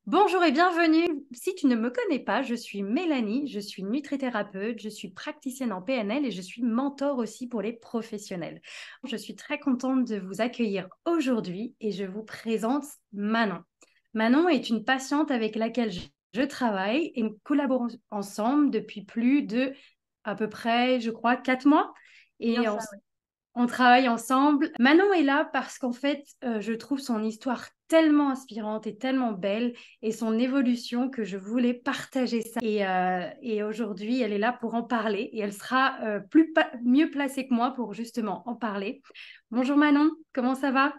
Bonjour et bienvenue. Si tu ne me connais pas, je suis Mélanie, je suis nutrithérapeute, je suis praticienne en PNL et je suis mentor aussi pour les professionnels. Je suis très contente de vous accueillir aujourd'hui et je vous présente Manon. Manon est une patiente avec laquelle je travaille et nous collaborons ensemble depuis plus de à peu près, je crois, 4 mois. C'est bien Et ça, oui. on travaille ensemble. Manon est là parce qu'en fait, je trouve son histoire tellement inspirante et tellement belle et son évolution que je voulais partager ça. Et aujourd'hui, elle est là pour en parler et elle sera mieux placée que moi pour justement en parler. Bonjour Manon, comment ça va?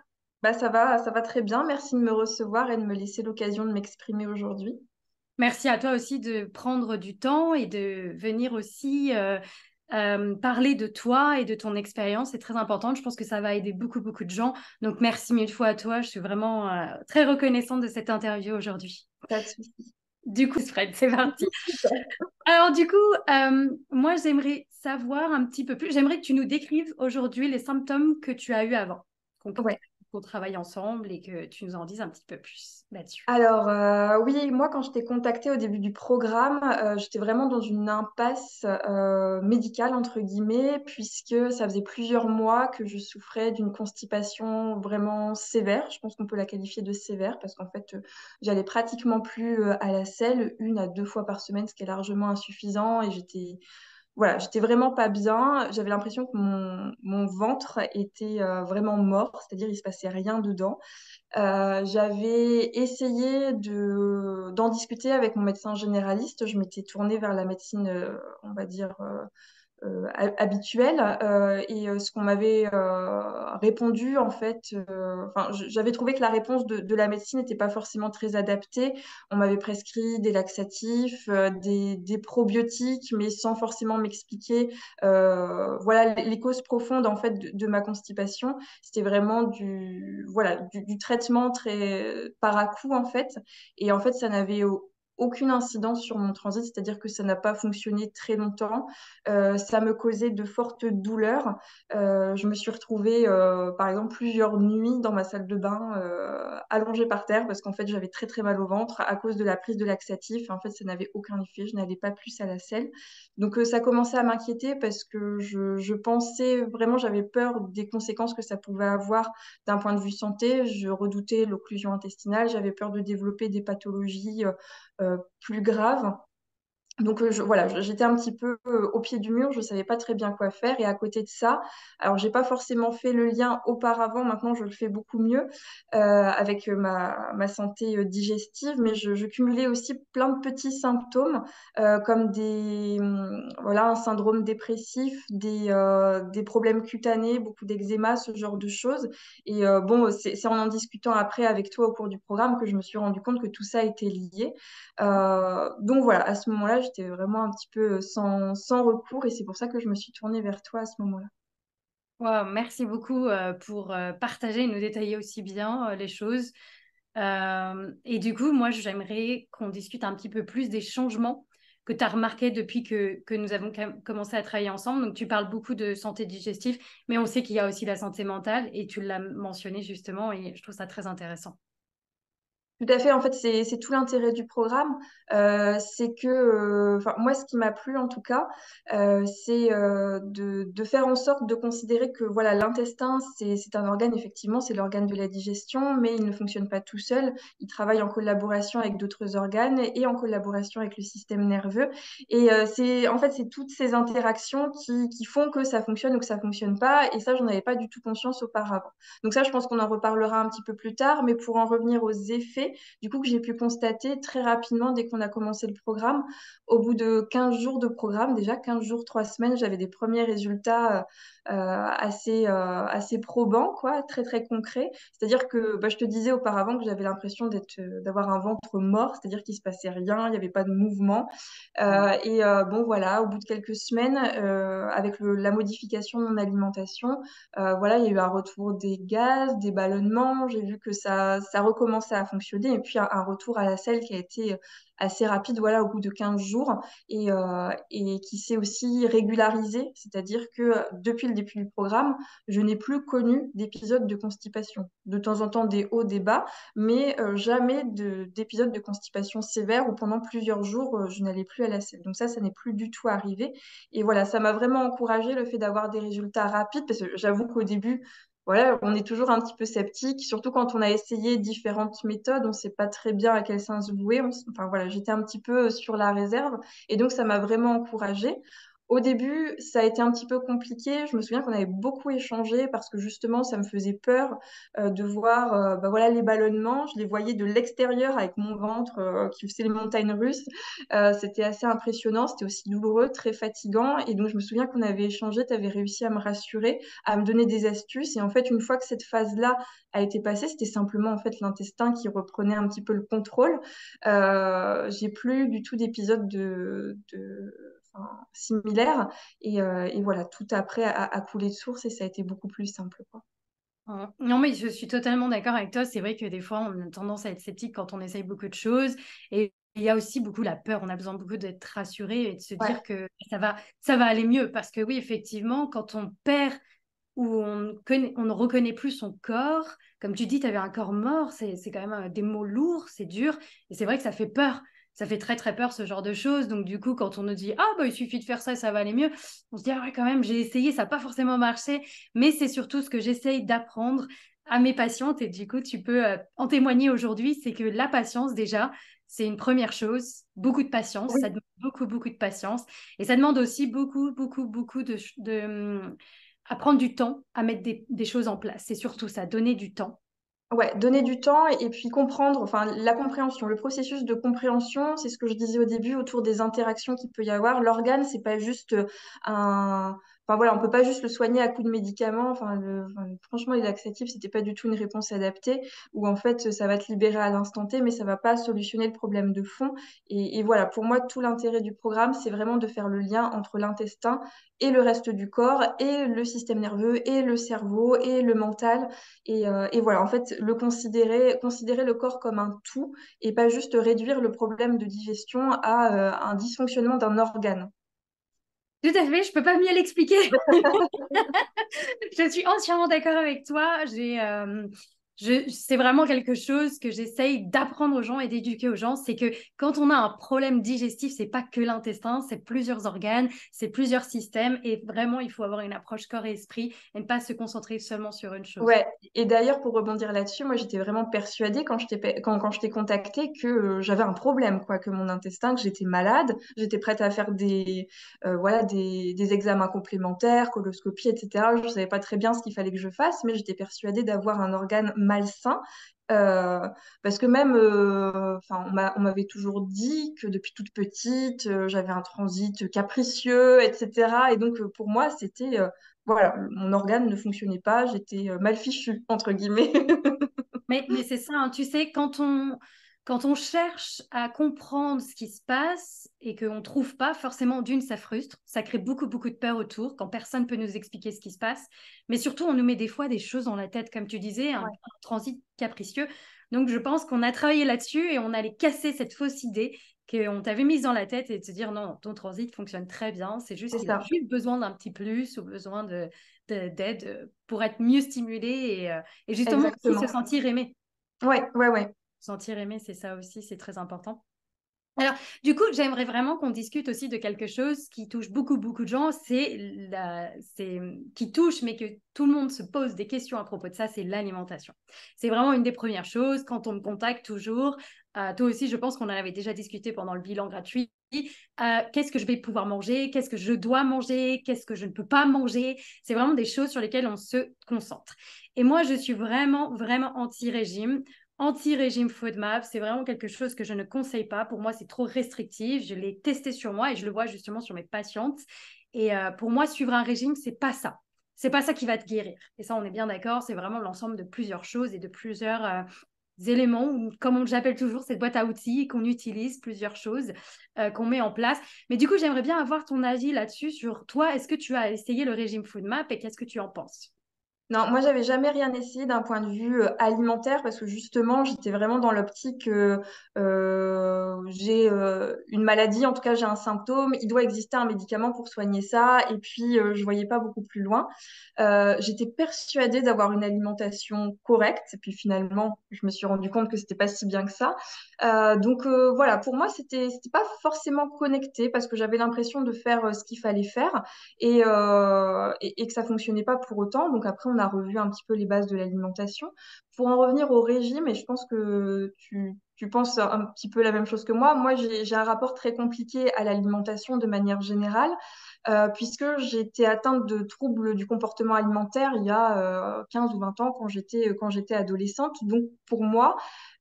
Ça va très bien. Merci de me recevoir et de me laisser l'occasion de m'exprimer aujourd'hui. Merci à toi aussi de prendre du temps et de venir aussi parler de toi et de ton expérience. C'est très important. Je pense que ça va aider beaucoup, beaucoup de gens. Donc, merci mille fois à toi. Je suis vraiment très reconnaissante de cette interview aujourd'hui. Pas de souci. Du coup, Fred, c'est parti. Alors, du coup, moi, j'aimerais savoir un petit peu plus. J'aimerais que tu nous décrives aujourd'hui les symptômes que tu as eus avant, Ouais. qu'on travaille ensemble et que tu nous en dises un petit peu plus là-dessus. Alors, oui, moi, quand je t'ai contactée au début du programme, j'étais vraiment dans une impasse médicale, entre guillemets, puisque ça faisait plusieurs mois que je souffrais d'une constipation vraiment sévère. Je pense qu'on peut la qualifier de sévère parce qu'en fait, j'allais pratiquement plus à la selle, 1 à 2 fois par semaine, ce qui est largement insuffisant, et j'étais vraiment pas bien. J'avais l'impression que mon ventre était vraiment mort, c'est-à-dire il se passait rien dedans. J'avais essayé d'en discuter avec mon médecin généraliste. Je m'étais tournée vers la médecine, on va dire, habituelle. Et ce qu'on m'avait répondu, en fait, enfin, j'avais trouvé que la réponse de la médecine n'était pas forcément très adaptée. On m'avait prescrit des laxatifs, des probiotiques, mais sans forcément m'expliquer voilà, les causes profondes en fait de ma constipation. C'était vraiment du traitement très par à-coup en fait. Et en fait, ça n'avait aucune incidence sur mon transit, c'est-à-dire que ça n'a pas fonctionné très longtemps. Ça me causait de fortes douleurs. Je me suis retrouvée, par exemple, plusieurs nuits dans ma salle de bain, allongée par terre, parce qu'en fait, j'avais très très mal au ventre à cause de la prise de laxatif. En fait, ça n'avait aucun effet. Je n'allais pas plus à la selle. Donc, ça commençait à m'inquiéter parce que je pensais vraiment, j'avais peur des conséquences que ça pouvait avoir d'un point de vue santé. Je redoutais l'occlusion intestinale. J'avais peur de développer des pathologies plus graves. Donc voilà, j'étais un petit peu au pied du mur, je savais pas très bien quoi faire. Et à côté de ça, alors j'ai pas forcément fait le lien auparavant, maintenant je le fais beaucoup mieux avec ma santé digestive, mais je cumulais aussi plein de petits symptômes comme voilà, un syndrome dépressif, des problèmes cutanés, beaucoup d'eczéma, ce genre de choses. Et bon, c'est en discutant après avec toi au cours du programme que je me suis rendu compte que tout ça était lié. Donc voilà, à ce moment-là, j'étais vraiment un petit peu sans recours, et c'est pour ça que je me suis tournée vers toi à ce moment-là. Wow, merci beaucoup pour partager et nous détailler aussi bien les choses. Et du coup, moi, j'aimerais qu'on discute un petit peu plus des changements que tu as remarqués depuis que nous avons commencé à travailler ensemble. Donc, tu parles beaucoup de santé digestive, mais on sait qu'il y a aussi la santé mentale et tu l'as mentionné justement et je trouve ça très intéressant. Tout à fait, en fait, c'est tout l'intérêt du programme. C'est que, enfin, moi, ce qui m'a plu en tout cas, c'est de faire en sorte de considérer que voilà, l'intestin, c'est un organe, effectivement, c'est l'organe de la digestion, mais il ne fonctionne pas tout seul. Il travaille en collaboration avec d'autres organes et en collaboration avec le système nerveux. Et en fait, c'est toutes ces interactions qui font que ça fonctionne ou que ça fonctionne pas. Et ça, j'en avais pas du tout conscience auparavant. Donc ça, je pense qu'on en reparlera un petit peu plus tard, mais pour en revenir aux effets, du coup, que j'ai pu constater très rapidement dès qu'on a commencé le programme, au bout de 15 jours de programme, déjà 15 jours, 3 semaines, j'avais des premiers résultats assez probants, quoi, très très concrets. C'est-à-dire que je te disais auparavant que j'avais l'impression d'avoir un ventre mort, c'est-à-dire qu'il se passait rien, il n'y avait pas de mouvement. Bon, voilà, au bout de quelques semaines, avec la modification de mon alimentation, voilà, il y a eu un retour des gaz, des ballonnements. J'ai vu que ça recommençait à fonctionner. fonctionné. Et puis un retour à la selle qui a été assez rapide, voilà, au bout de 15 jours et qui s'est aussi régularisé. C'est-à-dire que depuis le début du programme, je n'ai plus connu d'épisodes de constipation. De temps en temps, des hauts, des bas, mais jamais d'épisodes de constipation sévère où pendant plusieurs jours, je n'allais plus à la selle. Donc ça n'est plus du tout arrivé. Et voilà, ça m'a vraiment encouragé le fait d'avoir des résultats rapides, parce que j'avoue qu'au début, voilà, on est toujours un petit peu sceptique, surtout quand on a essayé différentes méthodes, on ne sait pas très bien à quel sens vouer. Enfin voilà, j'étais un petit peu sur la réserve, et donc ça m'a vraiment encouragée. Au début, ça a été un petit peu compliqué. Je me souviens qu'on avait beaucoup échangé parce que justement, ça me faisait peur de voir bah voilà, les ballonnements. Je les voyais de l'extérieur avec mon ventre qui faisait les montagnes russes. C'était assez impressionnant, c'était aussi douloureux, très fatigant. Et donc, je me souviens qu'on avait échangé, tu avais réussi à me rassurer, à me donner des astuces. Et en fait, une fois que cette phase-là a été passée, c'était simplement en fait l'intestin qui reprenait un petit peu le contrôle. J'ai plus du tout d'épisodes enfin, similaires. Et voilà, tout après a coulé de source et ça a été beaucoup plus simple, quoi. Non, mais je suis totalement d'accord avec toi. C'est vrai que des fois, on a tendance à être sceptique quand on essaye beaucoup de choses. Et il y a aussi beaucoup la peur. On a besoin beaucoup d'être rassuré et de se Ouais. dire que ça va aller mieux. Parce que oui, effectivement, quand on perd ou on ne reconnaît plus son corps, comme tu dis, tu avais un corps mort, c'est quand même des mots lourds, c'est dur. Et c'est vrai que ça fait peur. Ça fait très, très peur, ce genre de choses. Donc, du coup, quand on nous dit, ah, bah, il suffit de faire ça, ça va aller mieux, on se dit, ah ouais, quand même, j'ai essayé, ça n'a pas forcément marché. Mais c'est surtout ce que j'essaye d'apprendre à mes patientes. Et du coup, tu peux en témoigner aujourd'hui, c'est que la patience, déjà, c'est une première chose. Beaucoup de patience, Oui. ça demande beaucoup, beaucoup de patience. Et ça demande aussi beaucoup, beaucoup, beaucoup à prendre du temps à mettre des choses en place. C'est surtout ça, donner du temps. Ouais, donner du temps et puis comprendre, enfin la compréhension, le processus de compréhension, c'est ce que je disais au début autour des interactions qu'il peut y avoir. L'organe, c'est pas juste enfin voilà, on peut pas juste le soigner à coups de médicaments. Franchement, les laxatifs, c'était pas du tout une réponse adaptée où en fait ça va te libérer à l'instant T, mais ça va pas solutionner le problème de fond. Et voilà, pour moi, tout l'intérêt du programme, c'est vraiment de faire le lien entre l'intestin et le reste du corps, et le système nerveux, et le cerveau, et le mental. Et voilà, en fait, considérer le corps comme un tout et pas juste réduire le problème de digestion à un dysfonctionnement d'un organe. Tout à fait, je peux pas mieux l'expliquer. Je suis entièrement d'accord avec toi. C'est vraiment quelque chose que j'essaye d'apprendre aux gens et d'éduquer aux gens. C'est que quand on a un problème digestif, c'est pas que l'intestin, c'est plusieurs organes, c'est plusieurs systèmes. Et vraiment, il faut avoir une approche corps et esprit et ne pas se concentrer seulement sur une chose. Ouais, et d'ailleurs, pour rebondir là-dessus, moi j'étais vraiment persuadée quand je t'ai contactée que j'avais un problème, quoi, que mon intestin, que j'étais malade. J'étais prête à faire voilà, des examens complémentaires, coloscopie, etc. Je ne savais pas très bien ce qu'il fallait que je fasse, mais j'étais persuadée d'avoir un organe malsain. Parce que même, enfin, on m'avait toujours dit que depuis toute petite, j'avais un transit capricieux, etc. Et donc, pour moi, c'était voilà, mon organe ne fonctionnait pas, j'étais mal fichue, entre guillemets. Mais c'est ça, hein, tu sais, quand on cherche à comprendre ce qui se passe et qu'on ne trouve pas, forcément, d'une, ça frustre, ça crée beaucoup, beaucoup de peur autour quand personne ne peut nous expliquer ce qui se passe. Mais surtout, on nous met des fois des choses dans la tête, comme tu disais, un transit capricieux. Donc, je pense qu'on a travaillé là-dessus et on allait casser cette fausse idée qu'on t'avait mise dans la tête et de se dire non, ton transit fonctionne très bien, c'est juste C'est qu'il a ça, juste besoin d'un petit plus ou besoin d'aide pour être mieux stimulé et justement aussi se exactement. sentir aimé. Ouais, ouais, ouais. Se sentir aimé, c'est ça aussi, c'est très important. Alors, du coup, j'aimerais vraiment qu'on discute aussi de quelque chose qui touche beaucoup, beaucoup de gens. Qui touche, mais que tout le monde se pose des questions à propos de ça, c'est l'alimentation. C'est vraiment une des premières choses. Quand on me contacte toujours, toi aussi, je pense qu'on en avait déjà discuté pendant le bilan gratuit. Qu'est-ce que je vais pouvoir manger? Qu'est-ce que je dois manger? Qu'est-ce que je ne peux pas manger? C'est vraiment des choses sur lesquelles on se concentre. Et moi, je suis vraiment, vraiment anti-régime. Anti-régime FODMAP, c'est vraiment quelque chose que je ne conseille pas. Pour moi, c'est trop restrictif. Je l'ai testé sur moi et je le vois justement sur mes patientes. Et pour moi, suivre un régime, c'est pas ça. C'est pas ça qui va te guérir. Et ça, on est bien d'accord. C'est vraiment l'ensemble de plusieurs choses et de plusieurs éléments, ou comme j'appelle toujours cette boîte à outils qu'on utilise, plusieurs choses qu'on met en place. Mais du coup, j'aimerais bien avoir ton avis là-dessus sur toi. Est-ce que tu as essayé le régime FODMAP et qu'est-ce que tu en penses? Non, moi, j'avais jamais rien essayé d'un point de vue alimentaire parce que justement, j'étais vraiment dans l'optique j'ai une maladie, en tout cas, j'ai un symptôme, il doit exister un médicament pour soigner ça, et puis je voyais pas beaucoup plus loin. J'étais persuadée d'avoir une alimentation correcte, et puis finalement, je me suis rendu compte que c'était pas si bien que ça. Donc voilà, pour moi, c'était pas forcément connecté parce que j'avais l'impression de faire ce qu'il fallait faire et que ça fonctionnait pas pour autant. Donc après, on a revu un petit peu les bases de l'alimentation. Pour en revenir au régime, et je pense que tu penses un petit peu la même chose que moi, j'ai un rapport très compliqué à l'alimentation de manière générale, puisque j'ai été atteinte de troubles du comportement alimentaire il y a 15 ou 20 ans quand j'étais adolescente. Donc pour moi,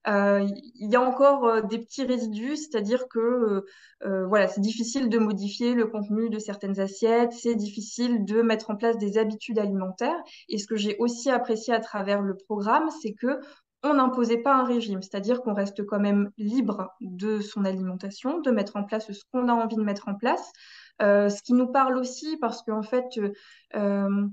il y a encore des petits résidus, c'est-à-dire que voilà, c'est difficile de modifier le contenu de certaines assiettes, c'est difficile de mettre en place des habitudes alimentaires. Et ce que j'ai aussi apprécié à travers le programme, c'est que on n'imposait pas un régime, c'est-à-dire qu'on reste quand même libre de son alimentation, de mettre en place ce qu'on a envie de mettre en place. Ce qui nous parle aussi parce qu'en fait, euh,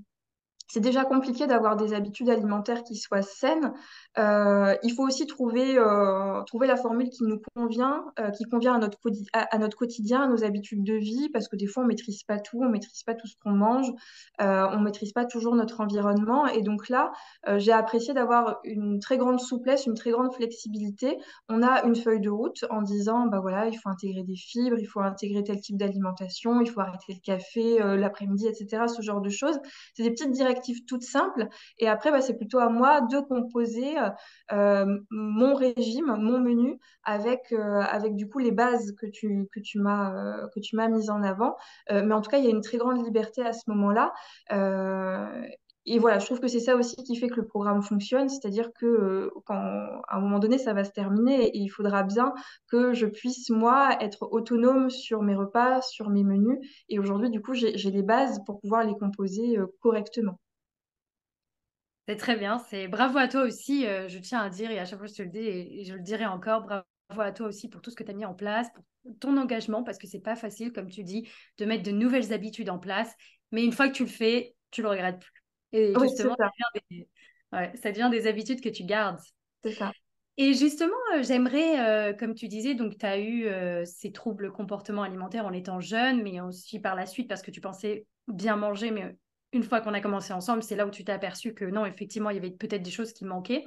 c'est déjà compliqué d'avoir des habitudes alimentaires qui soient saines. Il faut aussi trouver la formule qui convient à notre quotidien, à nos habitudes de vie, parce que des fois, on maîtrise pas tout ce qu'on mange, on maîtrise pas toujours notre environnement. Et donc là, j'ai apprécié d'avoir une très grande souplesse, une très grande flexibilité. On a une feuille de route en disant, bah voilà, il faut intégrer des fibres, il faut intégrer tel type d'alimentation, il faut arrêter le café l'après-midi, etc., ce genre de choses. C'est des petites directives toutes simples. Et après, bah, c'est plutôt à moi de composer mon régime, mon menu avec du coup les bases que tu m'as mises en avant. Mais en tout cas, il y a une très grande liberté à ce moment-là. Euh, et voilà, je trouve que c'est ça aussi qui fait que le programme fonctionne, c'est-à-dire que quand à un moment donné ça va se terminer et il faudra bien que je puisse moi être autonome sur mes repas, sur mes menus. Et aujourd'hui, du coup, j'ai les bases pour pouvoir les composer correctement. C'est très bien, c'est bravo à toi aussi, je tiens à dire, et à chaque fois je te le dis, et je le dirai encore, bravo à toi aussi pour tout ce que tu as mis en place, pour ton engagement, parce que c'est pas facile, comme tu dis, de mettre de nouvelles habitudes en place, mais une fois que tu le fais, tu le regrettes plus. Et Oui, justement, c'est ça, ouais, ça devient des habitudes que tu gardes. c'est ça. Et justement, j'aimerais, comme tu disais, donc tu as eu ces troubles comportement alimentaires en étant jeune, mais aussi par la suite parce que tu pensais bien manger, mais une fois qu'on a commencé ensemble, c'est là où tu t'es aperçu que non, effectivement, il y avait peut-être des choses qui manquaient.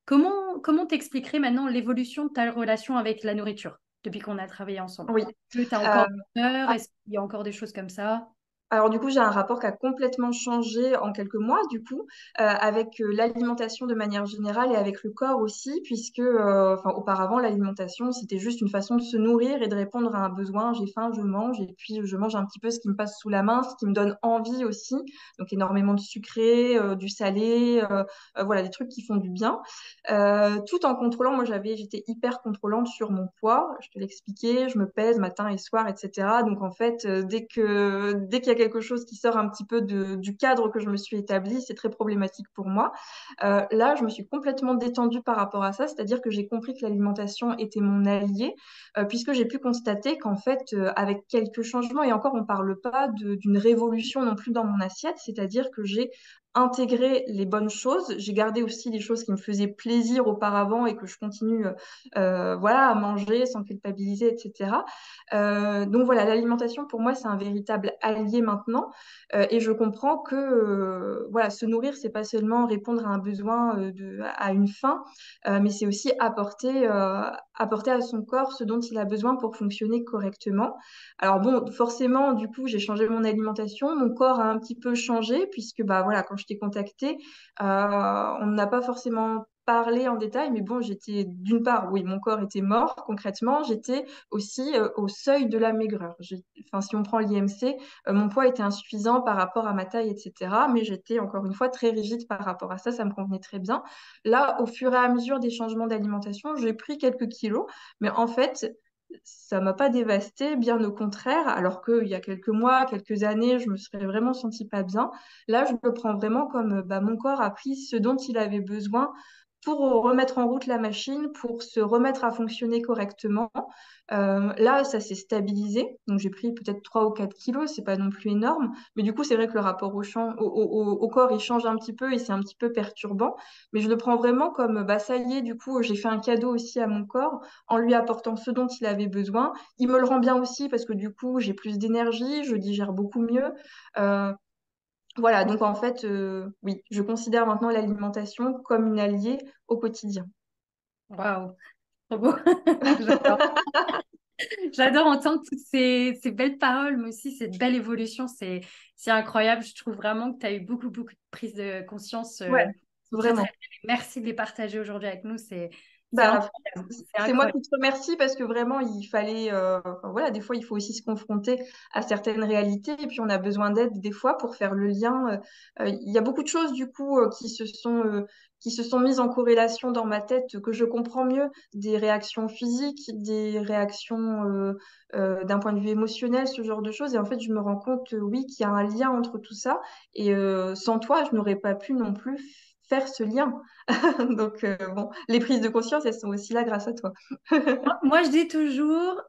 Comment t'expliquerais maintenant l'évolution de ta relation avec la nourriture depuis qu'on a travaillé ensemble? Oui. Est-ce que tu as Euh, encore peur? Est-ce qu'il y a encore des choses comme ça? Alors du coup, j'ai un rapport qui a complètement changé en quelques mois, du coup, avec l'alimentation de manière générale et avec le corps aussi, puisque, enfin, auparavant, l'alimentation, c'était juste une façon de se nourrir et de répondre à un besoin. J'ai faim, je mange, et puis je mange un petit peu ce qui me passe sous la main, ce qui me donne envie aussi. Donc énormément de sucré, du salé, voilà, des trucs qui font du bien. Tout en contrôlant, j'étais hyper contrôlante sur mon poids. Je te l'expliquais, je me pèse matin et soir, etc. Donc en fait, dès qu'il y a quelque chose qui sort un petit peu du cadre que je me suis établi, c'est très problématique pour moi. Là, je me suis complètement détendue par rapport à ça, c'est-à-dire que j'ai compris que l'alimentation était mon allié, puisque j'ai pu constater qu'en fait, avec quelques changements, et encore, on ne parle pas d'une révolution non plus dans mon assiette, c'est-à-dire que j'ai intégré les bonnes choses. J'ai gardé aussi les choses qui me faisaient plaisir auparavant et que je continue voilà, à manger sans culpabiliser, etc. Donc voilà, l'alimentation pour moi c'est un véritable allié maintenant et je comprends que voilà, se nourrir c'est pas seulement répondre à un besoin à une faim, mais c'est aussi apporter à son corps ce dont il a besoin pour fonctionner correctement. Alors bon, forcément, du coup, j'ai changé mon alimentation, mon corps a un petit peu changé puisque bah voilà, quand je t'ai contacté, on n'a pas forcément parlé en détail, mais bon, j'étais d'une part, oui, mon corps était mort concrètement, j'étais aussi au seuil de la maigreur. Enfin, si on prend l'IMC, mon poids était insuffisant par rapport à ma taille, etc. Mais j'étais encore une fois très rigide par rapport à ça, ça me convenait très bien. Là, au fur et à mesure des changements d'alimentation, j'ai pris quelques kilos, mais en fait, ça m'a pas dévastée, bien au contraire, alors qu'il y a quelques mois, quelques années, je me serais vraiment sentie pas bien. Là, je le prends vraiment comme bah, mon corps a pris ce dont il avait besoin pour remettre en route la machine, pour se remettre à fonctionner correctement. Là, ça s'est stabilisé. Donc, j'ai pris peut-être 3 ou 4 kilos. C'est pas non plus énorme. Mais du coup, c'est vrai que le rapport au corps, il change un petit peu et c'est un petit peu perturbant. Mais je le prends vraiment comme, bah, ça y est, du coup, j'ai fait un cadeau aussi à mon corps en lui apportant ce dont il avait besoin. Il me le rend bien aussi parce que du coup, j'ai plus d'énergie, je digère beaucoup mieux. Euh, voilà, donc en fait, oui, je considère maintenant l'alimentation comme une alliée au quotidien. Waouh, trop beau. J'adore. J'adore entendre toutes ces belles paroles, mais aussi cette belle évolution. C'est incroyable. Je trouve vraiment que tu as eu beaucoup, beaucoup de prise de conscience. Ouais, C'est très, très vraiment. bien. Merci de les partager aujourd'hui avec nous. C'est Bah, incroyable. C'est c'est moi incroyable. qui te remercie parce que vraiment, il fallait, enfin, voilà, des fois, il faut aussi se confronter à certaines réalités et puis on a besoin d'aide des fois pour faire le lien. Il y a beaucoup de choses du coup qui se sont mises en corrélation dans ma tête que je comprends mieux, des réactions physiques, des réactions d'un point de vue émotionnel, ce genre de choses. Et en fait, je me rends compte, oui, qu'il y a un lien entre tout ça. Et sans toi, je n'aurais pas pu non plus faire ce lien. Donc, bon, les prises de conscience, elles sont aussi là grâce à toi. Moi, je dis toujours,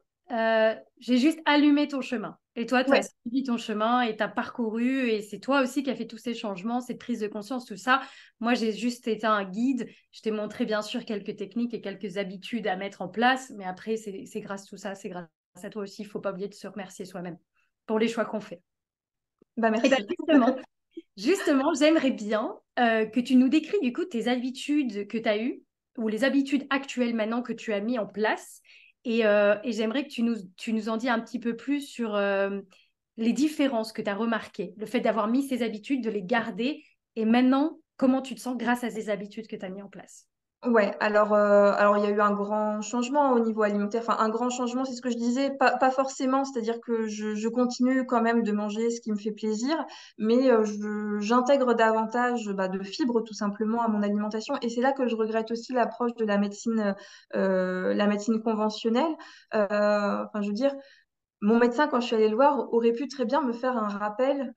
j'ai juste allumé ton chemin. Et toi, tu as Ouais, suivi ton chemin et tu as parcouru. Et c'est toi aussi qui as fait tous ces changements, cette prise de conscience, tout ça. Moi, j'ai juste été un guide. Je t'ai montré, bien sûr, quelques techniques et quelques habitudes à mettre en place. Mais après, c'est grâce à tout ça, c'est grâce à toi aussi. Il ne faut pas oublier de se remercier soi-même pour les choix qu'on fait. bah Et bien, merci. justement, j'aimerais bien que tu nous décris du coup tes habitudes que tu as eues ou les habitudes actuelles maintenant que tu as mis en place. Et j'aimerais que tu nous en dis un petit peu plus sur les différences que tu as remarquées, le fait d'avoir mis ces habitudes, de les garder et maintenant, comment tu te sens grâce à ces habitudes que tu as mis en place. Ouais, alors il y a eu un grand changement au niveau alimentaire. Enfin, un grand changement, c'est ce que je disais, pas forcément, c'est-à-dire que je continue quand même de manger ce qui me fait plaisir, mais j'intègre davantage bah, de fibres tout simplement à mon alimentation. Et c'est là que je regrette aussi l'approche de la médecine conventionnelle. Enfin, je veux dire, mon médecin, quand je suis allée le voir, aurait pu très bien me faire un rappel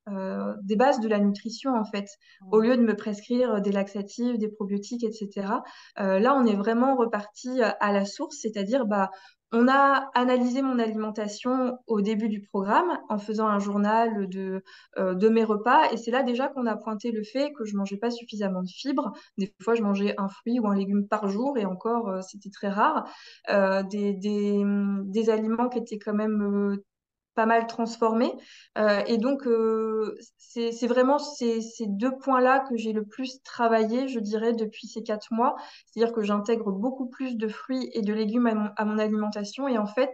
des bases de la nutrition, en fait, au lieu de me prescrire des laxatifs, des probiotiques, etc. Là, on est vraiment reparti à la source, c'est-à-dire, bah, on a analysé mon alimentation au début du programme en faisant un journal de mes repas, et c'est là déjà qu'on a pointé le fait que je mangeais pas suffisamment de fibres. Des fois, je mangeais un fruit ou un légume par jour, et encore, c'était très rare. Des aliments qui étaient quand même pas mal transformés. Et donc, c'est vraiment ces deux points-là que j'ai le plus travaillé, je dirais, depuis ces 4 mois. C'est-à-dire que j'intègre beaucoup plus de fruits et de légumes à mon alimentation. Et en fait,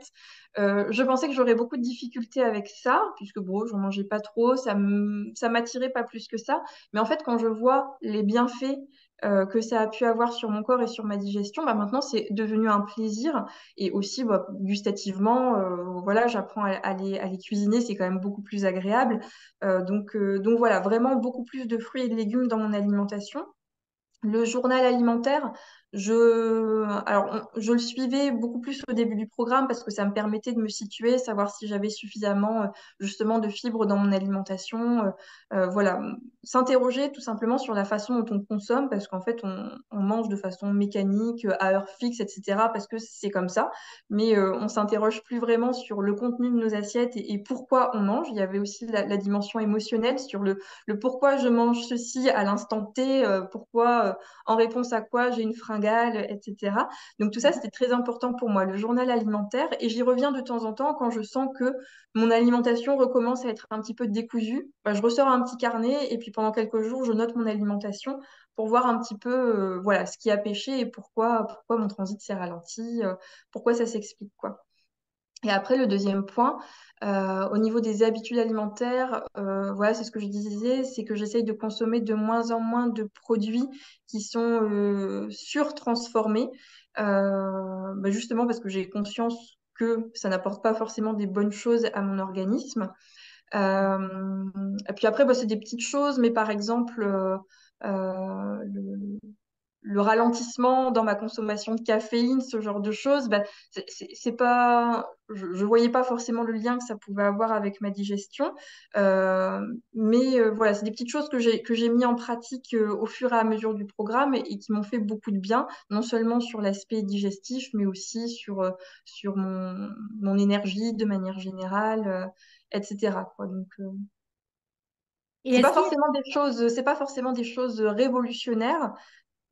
je pensais que j'aurais beaucoup de difficultés avec ça, puisque bon, j'en mangeais pas trop, ça m'attirait pas plus que ça. Mais en fait, quand je vois les bienfaits que ça a pu avoir sur mon corps et sur ma digestion, bah maintenant c'est devenu un plaisir et aussi bah, gustativement, voilà, j'apprends à les cuisiner, c'est quand même beaucoup plus agréable. Donc voilà, vraiment beaucoup plus de fruits et de légumes dans mon alimentation. Le journal alimentaire, je le suivais beaucoup plus au début du programme parce que ça me permettait de me situer, savoir si j'avais suffisamment justement de fibres dans mon alimentation. Voilà, s'interroger tout simplement sur la façon dont on consomme parce qu'en fait on mange de façon mécanique, à heure fixe, etc. parce que c'est comme ça. Mais on s'interroge plus vraiment sur le contenu de nos assiettes et pourquoi on mange. Il y avait aussi la dimension émotionnelle sur le pourquoi je mange ceci à l'instant T, pourquoi, en réponse à quoi j'ai une fringale, etc. Donc tout ça, c'était très important pour moi, le journal alimentaire. Et j'y reviens de temps en temps quand je sens que mon alimentation recommence à être un petit peu décousue. Bah, je ressors un petit carnet et puis pendant quelques jours, je note mon alimentation pour voir un petit peu voilà, ce qui a pêché et pourquoi mon transit s'est ralenti, pourquoi ça s'explique, quoi. Et après, le deuxième point, au niveau des habitudes alimentaires, voilà, c'est ce que je disais, c'est que j'essaye de consommer de moins en moins de produits qui sont surtransformés, bah, justement parce que j'ai conscience que ça n'apporte pas forcément des bonnes choses à mon organisme. Et puis après, bah, c'est des petites choses, mais par exemple, le, le ralentissement dans ma consommation de caféine, ce genre de choses, bah, c'est pas, je voyais pas forcément le lien que ça pouvait avoir avec ma digestion. Mais voilà, c'est des petites choses que j'ai mis en pratique au fur et à mesure du programme et qui m'ont fait beaucoup de bien, non seulement sur l'aspect digestif, mais aussi sur mon énergie de manière générale, etc., quoi. Donc, Et est-ce qu'il c'est pas forcément des choses révolutionnaires.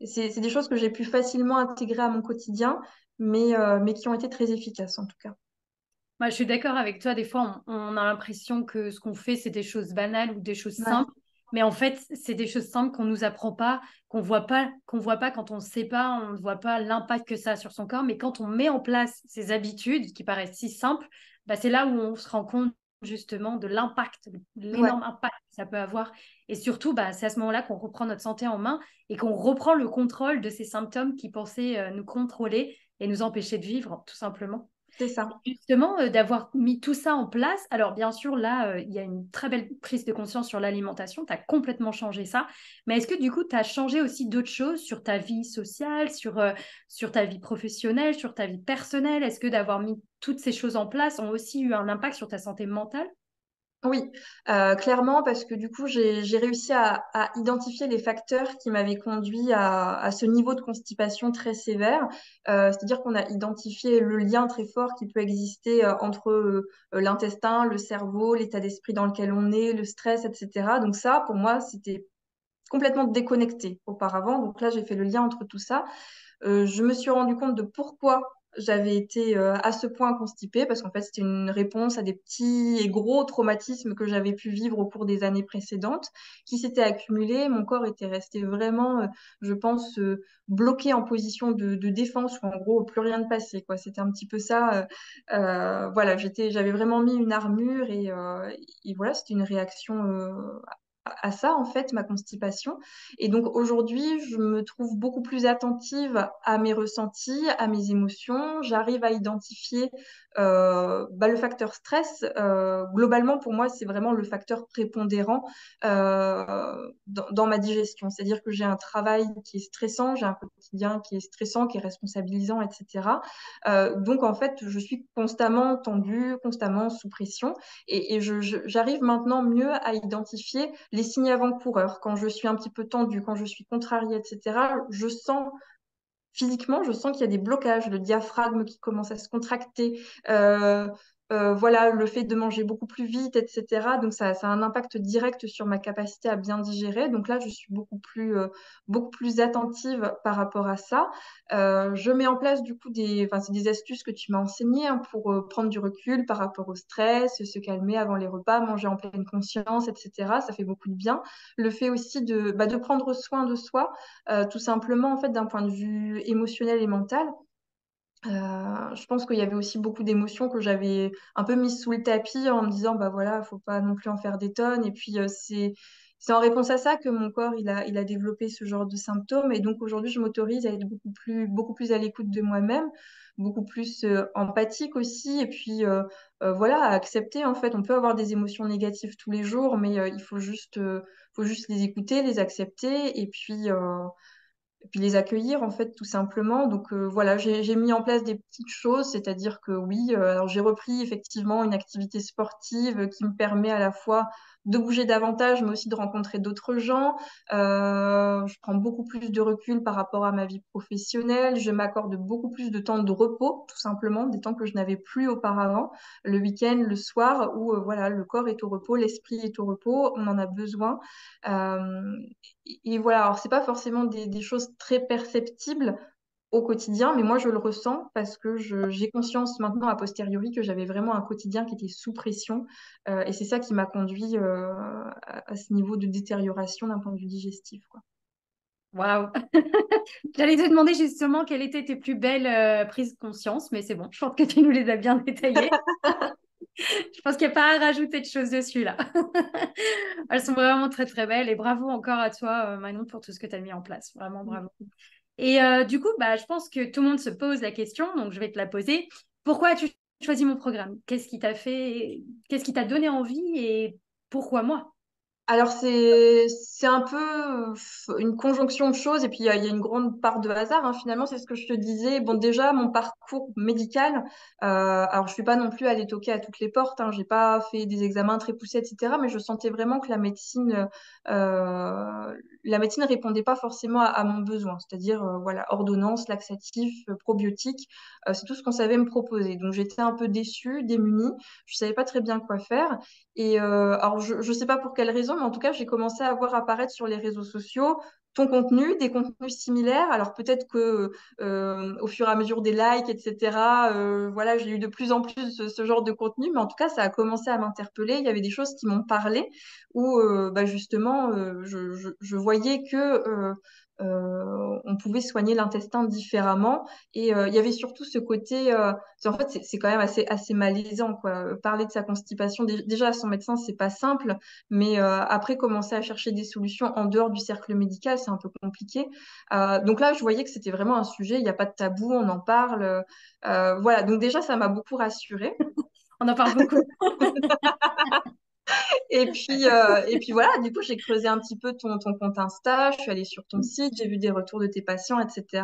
C'est des choses que j'ai pu facilement intégrer à mon quotidien, mais qui ont été très efficaces en tout cas. Moi, je suis d'accord avec toi. Des fois, on a l'impression que ce qu'on fait, c'est des choses banales ou des choses Ouais, simples. Mais en fait, c'est des choses simples qu'on nous apprend pas, qu'on voit pas quand on ne sait pas, on ne voit pas l'impact que ça a sur son corps. Mais quand on met en place ces habitudes qui paraissent si simples, bah, c'est là où on se rend compte justement de l'impact, ouais, l'énorme impact que ça peut avoir. Et surtout, bah, c'est à ce moment-là qu'on reprend notre santé en main et qu'on reprend le contrôle de ces symptômes qui pensaient nous contrôler et nous empêcher de vivre, tout simplement. c'est ça. Justement, d'avoir mis tout ça en place. Alors, bien sûr, là, il y a une très belle prise de conscience sur l'alimentation. Tu as complètement changé ça. Mais est-ce que du coup, tu as changé aussi d'autres choses sur ta vie sociale, sur ta vie professionnelle, sur ta vie personnelle? Est-ce que d'avoir mis toutes ces choses en place ont aussi eu un impact sur ta santé mentale? Oui, clairement, parce que du coup, j'ai réussi à identifier les facteurs qui m'avaient conduit à ce niveau de constipation très sévère. C'est-à-dire qu'on a identifié le lien très fort qui peut exister entre l'intestin, le cerveau, l'état d'esprit dans lequel on est, le stress, etc. Donc ça, pour moi, c'était complètement déconnecté auparavant. Donc là, j'ai fait le lien entre tout ça. Je me suis rendu compte de pourquoi j'avais été à ce point constipée, parce qu'en fait, c'était une réponse à des petits et gros traumatismes que j'avais pu vivre au cours des années précédentes, qui s'étaient accumulés. Mon corps était resté vraiment, je pense, bloqué en position de défense, où en gros, plus rien ne passait, quoi. C'était un petit peu ça. Voilà, j'avais vraiment mis une armure et voilà, c'était une réaction à ça, en fait, ma constipation. Et donc aujourd'hui, je me trouve beaucoup plus attentive à mes ressentis, à mes émotions. J'arrive à identifier le facteur stress. Globalement, pour moi, c'est vraiment le facteur prépondérant dans ma digestion. C'est-à-dire que j'ai un travail qui est stressant, j'ai un quotidien qui est stressant, qui est responsabilisant, etc. Donc en fait, je suis constamment tendue, constamment sous pression. Et j'arrive maintenant mieux à identifier les signes avant-coureurs. Quand je suis un petit peu tendue, quand je suis contrariée, etc., je sens physiquement, je sens qu'il y a des blocages, le diaphragme qui commence à se contracter, voilà, le fait de manger beaucoup plus vite, etc. Donc ça a un impact direct sur ma capacité à bien digérer. Donc là, je suis beaucoup plus attentive par rapport à ça. Je mets en place du coup enfin, c'est des astuces que tu m'as enseignées hein, pour prendre du recul par rapport au stress, se calmer avant les repas, manger en pleine conscience, etc. Ça fait beaucoup de bien. Le fait aussi de prendre soin de soi tout simplement, en fait, d'un point de vue émotionnel et mental. Je pense qu'il y avait aussi beaucoup d'émotions que j'avais un peu mises sous le tapis en me disant, bah voilà, faut pas non plus en faire des tonnes. Et puis, c'est en réponse à ça que mon corps, il a développé ce genre de symptômes. Et donc, aujourd'hui, je m'autorise à être beaucoup plus à l'écoute de moi-même, beaucoup plus empathique aussi. Et puis, voilà, à accepter, en fait, on peut avoir des émotions négatives tous les jours, mais il faut juste les écouter, les accepter. Et puis les accueillir en fait tout simplement. Donc voilà, j'ai mis en place des petites choses, c'est-à-dire que oui, alors j'ai repris effectivement une activité sportive qui me permet à la fois de bouger davantage, mais aussi de rencontrer d'autres gens. Je prends beaucoup plus de recul par rapport à ma vie professionnelle. Je m'accorde beaucoup plus de temps de repos, tout simplement, des temps que je n'avais plus auparavant, le week-end, le soir, où voilà, le corps est au repos, l'esprit est au repos, on en a besoin. Euh, et voilà, alors c'est pas forcément des choses très perceptibles au quotidien, mais moi je le ressens parce que j'ai conscience maintenant a posteriori que j'avais vraiment un quotidien qui était sous pression, et c'est ça qui m'a conduit à ce niveau de détérioration d'un point de vue digestif, quoi. Waouh! J'allais te demander justement quelles étaient tes plus belles prises de conscience, mais c'est bon, je pense que tu nous les as bien détaillées. Je pense qu'il n'y a pas à rajouter de choses dessus là. Elles sont vraiment très très belles et bravo encore à toi, Manon, pour tout ce que tu as mis en place. Vraiment bravo. Et du coup, bah, je pense que tout le monde se pose la question, donc je vais te la poser. Pourquoi as-tu choisi mon programme? Qu'est-ce qui t'a donné envie et pourquoi moi? Alors c'est un peu une conjonction de choses et puis il y a une grande part de hasard hein. Finalement, c'est ce que je te disais. Bon, déjà mon parcours médical. Alors je suis pas non plus allée toquer à toutes les portes. Hein, j'ai pas fait des examens très poussés, etc. Mais je sentais vraiment que la médecine répondait pas forcément à mon besoin. C'est-à-dire voilà, ordonnance, laxatif, probiotiques, c'est tout ce qu'on savait me proposer. Donc j'étais un peu déçue, démunie. Je savais pas très bien quoi faire. Et alors, je ne sais pas pour quelle raison, mais en tout cas, j'ai commencé à voir apparaître sur les réseaux sociaux ton contenu, des contenus similaires. Alors peut-être que au fur et à mesure des likes, etc., voilà, j'ai eu de plus en plus ce genre de contenu, mais en tout cas, ça a commencé à m'interpeller. Il y avait des choses qui m'ont parlé, où bah, justement, je voyais que on pouvait soigner l'intestin différemment. Et il y avait surtout ce côté, en fait, c'est quand même assez malaisant, quoi. Parler de sa constipation, déjà à son médecin, c'est pas simple, mais après, commencer à chercher des solutions en dehors du cercle médical, c'est un peu compliqué. Donc là, je voyais que c'était vraiment un sujet, il n'y a pas de tabou, on en parle. Voilà, donc déjà, ça m'a beaucoup rassurée. On en parle beaucoup. Et puis voilà, du coup, j'ai creusé un petit peu ton compte Insta, je suis allée sur ton site, j'ai vu des retours de tes patients, etc.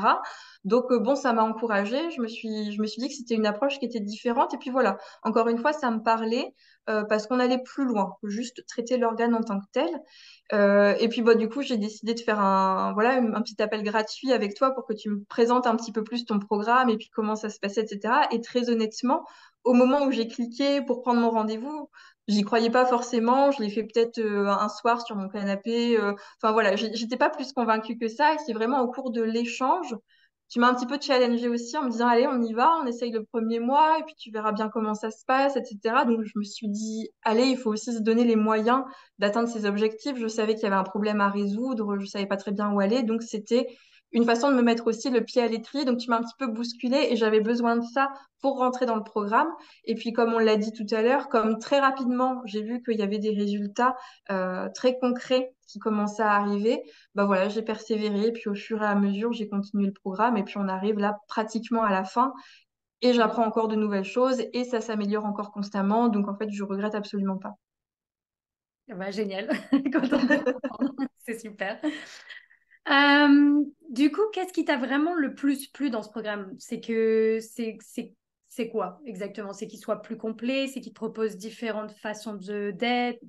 Donc, bon, ça m'a encouragée. Je me suis dit que c'était une approche qui était différente. Et puis voilà, encore une fois, ça me parlait parce qu'on allait plus loin que juste traiter l'organe en tant que tel. Et puis, bah, du coup, j'ai décidé de faire voilà, un petit appel gratuit avec toi pour que tu me présentes un petit peu plus ton programme et puis comment ça se passait, etc. Et très honnêtement, au moment où j'ai cliqué pour prendre mon rendez-vous, j'y croyais pas forcément. Je l'ai fait peut-être un soir sur mon canapé. Enfin voilà, j'étais pas plus convaincue que ça. Et c'est vraiment au cours de l'échange, tu m'as un petit peu challengée aussi en me disant, allez, on y va, on essaye le premier mois et puis tu verras bien comment ça se passe, etc. Donc je me suis dit, allez, il faut aussi se donner les moyens d'atteindre ses objectifs. Je savais qu'il y avait un problème à résoudre, je savais pas très bien où aller, donc c'était une façon de me mettre aussi le pied à l'étrier. Donc tu m'as un petit peu bousculée et j'avais besoin de ça pour rentrer dans le programme. Et puis comme on l'a dit tout à l'heure, comme très rapidement j'ai vu qu'il y avait des résultats très concrets qui commençaient à arriver, bah voilà, j'ai persévéré. Et puis au fur et à mesure, j'ai continué le programme et puis on arrive là pratiquement à la fin. Et j'apprends encore de nouvelles choses et ça s'améliore encore constamment. Donc en fait, je regrette absolument pas. Bah, génial. Contente de l'entendre. C'est super. Du coup, qu'est-ce qui t'a vraiment le plus plu dans ce programme? C'est quoi exactement? C'est qu'il soit plus complet, c'est qu'il te propose différentes façons de d'être,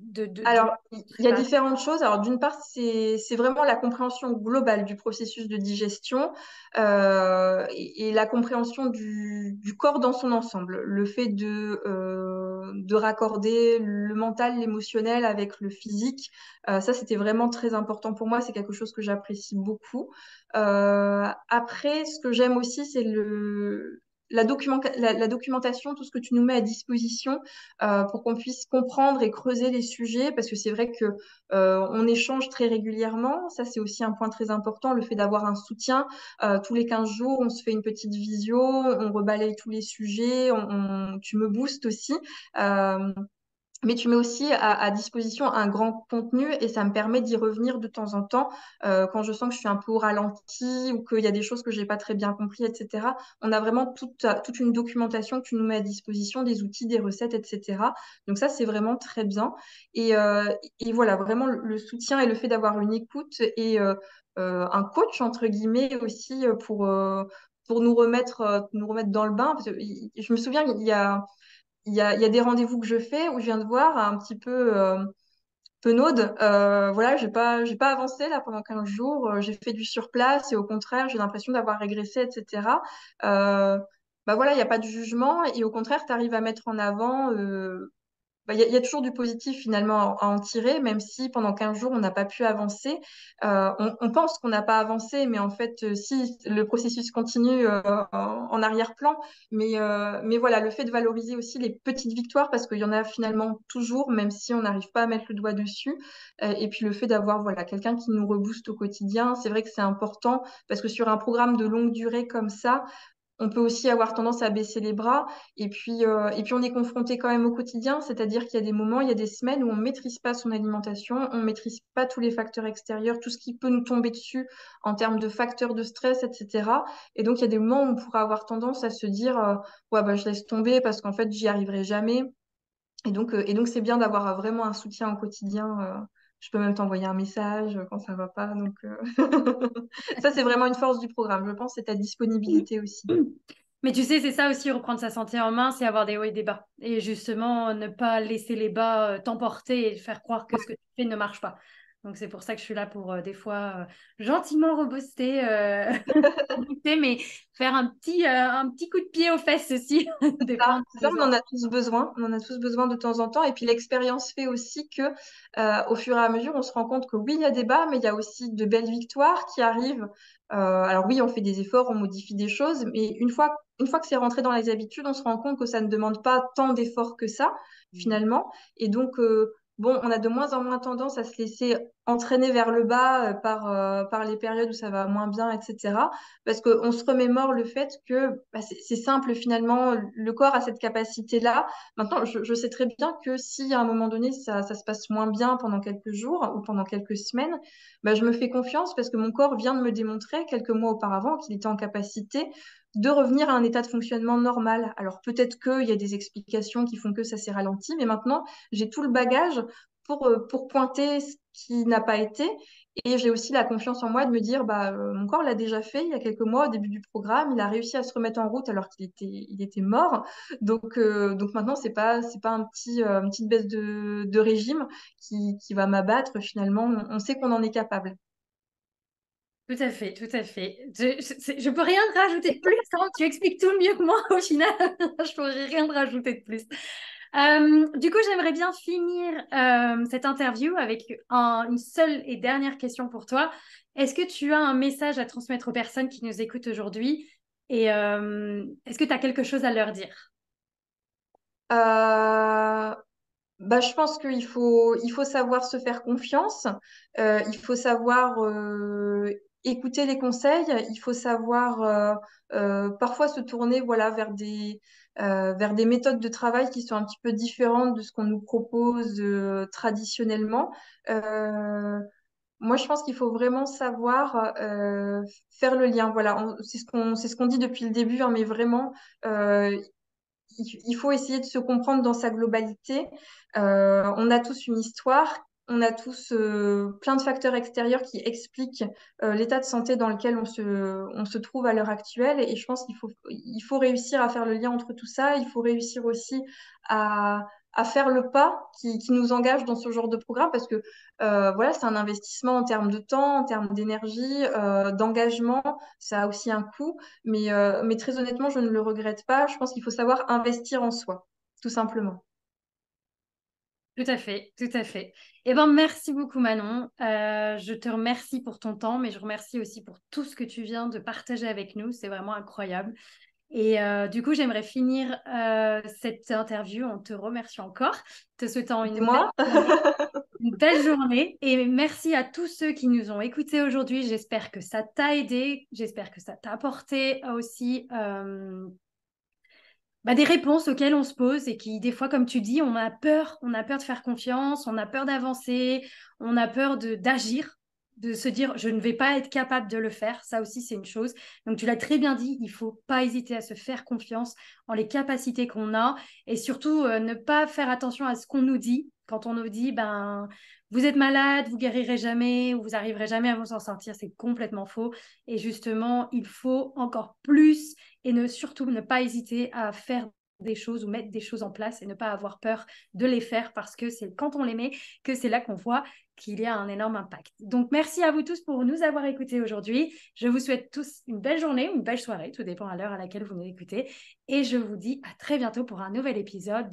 Alors, il y a préparer. différentes choses. Alors, d'une part, c'est vraiment la compréhension globale du processus de digestion et la compréhension du corps dans son ensemble. Le fait de raccorder le mental, l'émotionnel avec le physique, ça, c'était vraiment très important pour moi. C'est quelque chose que j'apprécie beaucoup. Après, ce que j'aime aussi, c'est la documentation, tout ce que tu nous mets à disposition pour qu'on puisse comprendre et creuser les sujets, parce que c'est vrai que on échange très régulièrement. Ça, c'est aussi un point très important, le fait d'avoir un soutien. Tous les 15 jours, on se fait une petite visio, on rebalaye tous les sujets, tu me boostes aussi. Euh, mais tu mets aussi à disposition un grand contenu et ça me permet d'y revenir de temps en temps quand je sens que je suis un peu au ralenti ou qu'il y a des choses que j'ai pas très bien compris, etc. On a vraiment toute une documentation que tu nous mets à disposition, des outils, des recettes, etc. Donc ça, c'est vraiment très bien. Et voilà, vraiment le soutien et le fait d'avoir une écoute et un coach, entre guillemets, aussi pour nous remettre dans le bain. Parce que je me souviens, il y a des rendez-vous que je fais où je viens de voir un petit peu penaude. Voilà, j'ai pas avancé là pendant 15 jours. J'ai fait du surplace et au contraire, j'ai l'impression d'avoir régressé, etc. Euh, Bah voilà, il n'y a pas de jugement et au contraire, tu arrives à mettre en avant bah, il y a toujours du positif finalement à en tirer, même si pendant 15 jours, on n'a pas pu avancer. On pense qu'on n'a pas avancé, mais en fait, si le processus continue en arrière-plan. Mais voilà, le fait de valoriser aussi les petites victoires, parce qu'il y en a finalement toujours, même si on n'arrive pas à mettre le doigt dessus. Et puis le fait d'avoir voilà, quelqu'un qui nous rebooste au quotidien, c'est vrai que c'est important, parce que sur un programme de longue durée comme ça, on peut aussi avoir tendance à baisser les bras et puis on est confronté quand même au quotidien, c'est-à-dire qu'il y a des moments, il y a des semaines où on ne maîtrise pas son alimentation, on ne maîtrise pas tous les facteurs extérieurs, tout ce qui peut nous tomber dessus en termes de facteurs de stress, etc. Et donc il y a des moments où on pourra avoir tendance à se dire ouais bah je laisse tomber parce qu'en fait j'y arriverai jamais. Et donc c'est bien d'avoir vraiment un soutien au quotidien. Je peux même t'envoyer un message quand ça va pas. Donc, ça, c'est vraiment une force du programme. Je pense c'est ta disponibilité aussi. Mais tu sais, c'est ça aussi, reprendre sa santé en main, c'est avoir des hauts et des bas. Et justement, ne pas laisser les bas t'emporter et faire croire que ce que tu fais ne marche pas. Donc c'est pour ça que je suis là pour des fois gentiment rebooster, mais faire un petit coup de pied aux fesses aussi, des fois on a Ça, on besoin. en a tous besoin. On en a tous besoin de temps en temps. Et puis l'expérience fait aussi que, au fur et à mesure, on se rend compte que oui, il y a des bas, mais il y a aussi de belles victoires qui arrivent. Alors oui, on fait des efforts, on modifie des choses, mais une fois que c'est rentré dans les habitudes, on se rend compte que ça ne demande pas tant d'efforts que ça, finalement. Et donc, bon, on a de moins en moins tendance à se laisser entraîner vers le bas par les périodes où ça va moins bien, etc. Parce qu'on se remémore le fait que bah, c'est simple finalement, le corps a cette capacité-là. Maintenant, je sais très bien que si à un moment donné ça se passe moins bien pendant quelques jours ou pendant quelques semaines, bah, je me fais confiance parce que mon corps vient de me démontrer quelques mois auparavant qu'il était en capacité de revenir à un état de fonctionnement normal. Alors peut-être qu'il y a des explications qui font que ça s'est ralenti, mais maintenant j'ai tout le bagage pour pointer ce qui n'a pas été. Et j'ai aussi la confiance en moi de me dire, bah, mon corps l'a déjà fait il y a quelques mois au début du programme. Il a réussi à se remettre en route alors il était mort. Donc maintenant, c'est pas une petite baisse de régime qui va m'abattre. Finalement, on sait qu'on en est capable. Tout à fait, tout à fait. Je peux rien rajouter de plus, hein. Tu expliques tout mieux que moi au final. Je pourrais rien de rajouter de plus. Du coup, j'aimerais bien finir cette interview avec une seule et dernière question pour toi. Est-ce que tu as un message à transmettre aux personnes qui nous écoutent aujourd'hui et est-ce que tu as quelque chose à leur dire? Euh, Bah, je pense il faut savoir se faire confiance, il faut savoir écouter les conseils, il faut savoir parfois se tourner voilà, vers des méthodes de travail qui sont un petit peu différentes de ce qu'on nous propose traditionnellement. Euh, Moi, je pense qu'il faut vraiment savoir faire le lien. Voilà, c'est ce qu'on dit depuis le début, hein, mais vraiment, euh, il faut essayer de se comprendre dans sa globalité. On a tous une histoire, on a tous plein de facteurs extérieurs qui expliquent l'état de santé dans lequel on se trouve à l'heure actuelle. Et je pense il faut réussir à faire le lien entre tout ça. Il faut réussir aussi à faire le pas qui nous engage dans ce genre de programme parce que voilà, c'est un investissement en termes de temps, en termes d'énergie, d'engagement. Ça a aussi un coût. Mais très honnêtement, je ne le regrette pas. Je pense qu'il faut savoir investir en soi, tout simplement. Tout à fait, tout à fait. Eh ben, merci beaucoup Manon. Je te remercie pour ton temps, mais je remercie aussi pour tout ce que tu viens de partager avec nous. C'est vraiment incroyable. Et du coup, j'aimerais finir cette interview en te remerciant encore, te souhaitant C'est moi. une belle journée. Et merci à tous ceux qui nous ont écoutés aujourd'hui. J'espère que ça t'a aidé. J'espère que ça t'a apporté aussi des réponses auxquelles on se pose et qui, des fois, comme tu dis, on a peur de faire confiance, on a peur d'avancer, on a peur d'agir, de se dire, je ne vais pas être capable de le faire. Ça aussi, c'est une chose. Donc, tu l'as très bien dit, il faut pas hésiter à se faire confiance en les capacités qu'on a et surtout ne pas faire attention à ce qu'on nous dit. Quand on nous dit, ben, vous êtes malade, vous guérirez jamais ou vous arriverez jamais à vous en sortir, c'est complètement faux. Et justement, il faut encore plus et surtout ne pas hésiter à faire des choses ou mettre des choses en place et ne pas avoir peur de les faire parce que c'est quand on les met que c'est là qu'on voit qu'il y a un énorme impact. Donc, merci à vous tous pour nous avoir écoutés aujourd'hui. Je vous souhaite tous une belle journée ou une belle soirée, tout dépend à l'heure à laquelle vous nous écoutez. Et je vous dis à très bientôt pour un nouvel épisode.